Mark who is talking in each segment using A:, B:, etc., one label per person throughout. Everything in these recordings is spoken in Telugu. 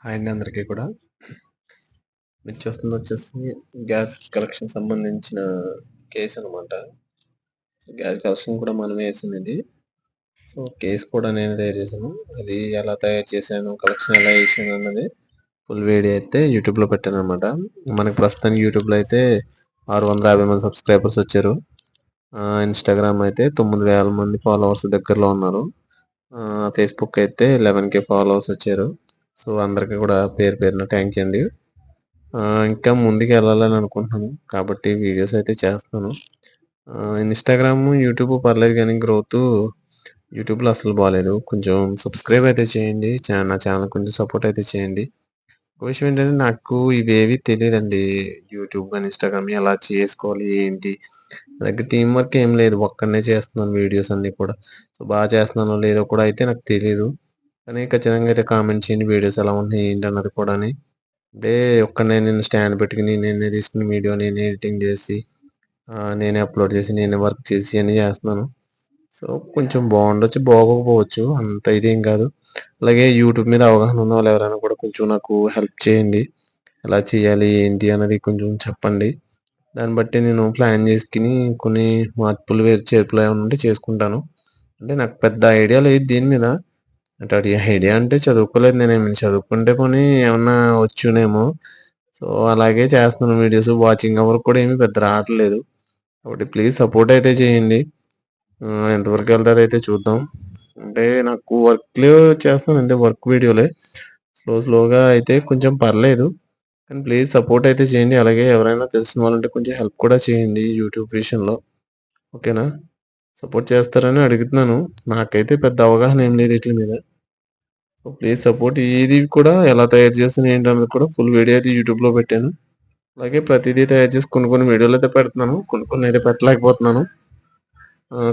A: హాయ్ అండి అందరికీ కూడా. మీరు చూస్తుంది గ్యాస్ కలెక్షన్ సంబంధించిన కేస్ అనమాట. గ్యాస్ కలెక్షన్ కూడా మనమే ఏసిందిది. సో, కేస్ కూడా నేనే తయారు చేశాను. అది ఎలా తయారు చేశాను, కలెక్షన్ ఎలా ఏసాను అన్నది ఫుల్ వీడియో అయితే యూట్యూబ్‌లో పెట్టాననమాట. మనకి ప్రస్తుతానికి యూట్యూబ్‌లో అయితే 650 మంది సబ్స్క్రైబర్స్ వచ్చారు. ఇన్‌స్టాగ్రామ్ అయితే 9000 మంది ఫాలోవర్స్ దగ్గరలో ఉన్నారు. ఫేస్‌బుక్ అయితే 11,000 ఫాలోవర్స్ వచ్చారు. సో, అందరికి కూడా పేరు పేరున థాంక్ యూ అండి. ఇంకా ముందుకెళ్ళాలని అనుకుంటున్నాను. కాబట్టి వీడియోస్ అయితే చేస్తాను. ఇన్‌స్టాగ్రాము, యూట్యూబ్ పర్లేదు గానీ యూట్యూబ్‌లో అస్సలు బాలేదు. కొంచెం సబ్స్క్రైబ్ అయితే చేయండి. నా ఛానెల్ కొంచెం సపోర్ట్ అయితే చేయండి. ఒక విషయం ఏంటంటే నాకు ఇవేవి తెలీదండి. యూట్యూబ్ గాని, ఇన్‌స్టాగ్రామ్ ఎలా చేసుకోవాలి, ఏంటి? నా దగ్గర టీమ్ వర్క్ ఏం లేదు. ఒక్కడినే చేస్తున్నాను వీడియోస్ అన్నీ కూడా. సో, చేస్తున్నానో లేదో కూడా అయితే నాకు తెలీదు. కానీ ఖచ్చితంగా అయితే కామెంట్ చేయండి. వీడియోస్ ఎలా ఉంటున్నాయి, ఏంటి అన్నది కూడాని. అంటే ఒక్కడినే నేను స్టాండ్ పెట్టుకొని, నేనే తీసుకుని వీడియో నేనే ఎడిటింగ్ చేసి, నేనే అప్‌లోడ్ చేసి, నేనే వర్క్ చేసి అన్నీ చేస్తున్నాను. సో, కొంచెం బావుండొచ్చు, బాగోకపోవచ్చు. అంత ఇదేం కాదు. అలాగే యూట్యూబ్ మీద అవగాహన ఉన్నవాళ్ళు ఎవరైనా కూడా కొంచెం నాకు హెల్ప్ చేయండి. ఎలా చేయాలి, ఏంటి అన్నది కొంచెం చెప్పండి. దాన్ని బట్టి నేను ప్లాన్ చేసుకొని కొన్ని మార్పులు, చేర్పులు ఏమైనా ఉంటే చేసుకుంటాను. అంటే నాకు పెద్ద ఐడియా లేదు దీని మీద. అంటే అది ఐడియా అంటే చదువుకోలేదు నేనేమి. చదువుకుంటే పోనీ ఏమన్నా వచ్చునేమో. సో, అలాగే చేస్తున్నాను వీడియోస్. వాచింగ్ అవర్ కూడా ఏమి పెద్ద రావట్లేదు. కాబట్టి ప్లీజ్ సపోర్ట్ అయితే చేయండి. ఎంతవరకు వెళ్తదైతే చూద్దాం. అంటే నాకు వర్క్‌లు చేస్తున్నాను అంతే వర్క్ వీడియోలే. స్లోగా అయితే కొంచెం పర్లేదు. కానీ ప్లీజ్ సపోర్ట్ అయితే చేయండి. అలాగే ఎవరైనా తెలిసిన వాళ్ళుంటే కొంచెం హెల్ప్ కూడా చేయండి యూట్యూబ్ విషయంలో. ఓకేనా? సపోర్ట్ చేస్తారని అడుగుతున్నాను. నాకైతే పెద్ద అవగాహన ఏం లేదు ఈట్లి మీద. So, please support. ఇది కూడా ఎలా తయారు చేస్తాను ఏంటన్నది కూడా ఫుల్ వీడియో అయితే యూట్యూబ్‌లో పెట్టాను. అలాగే ప్రతిదీ తయారు చేసి కొన్ని వీడియోలయితే పెడుతున్నాను. కొన్నయితే పెట్టలేకపోతున్నాను.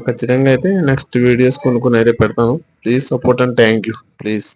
A: ఖచ్చితంగా అయితే నెక్స్ట్ వీడియోస్ కొన్నయితే పెడతాను. Please support and thank you. Please.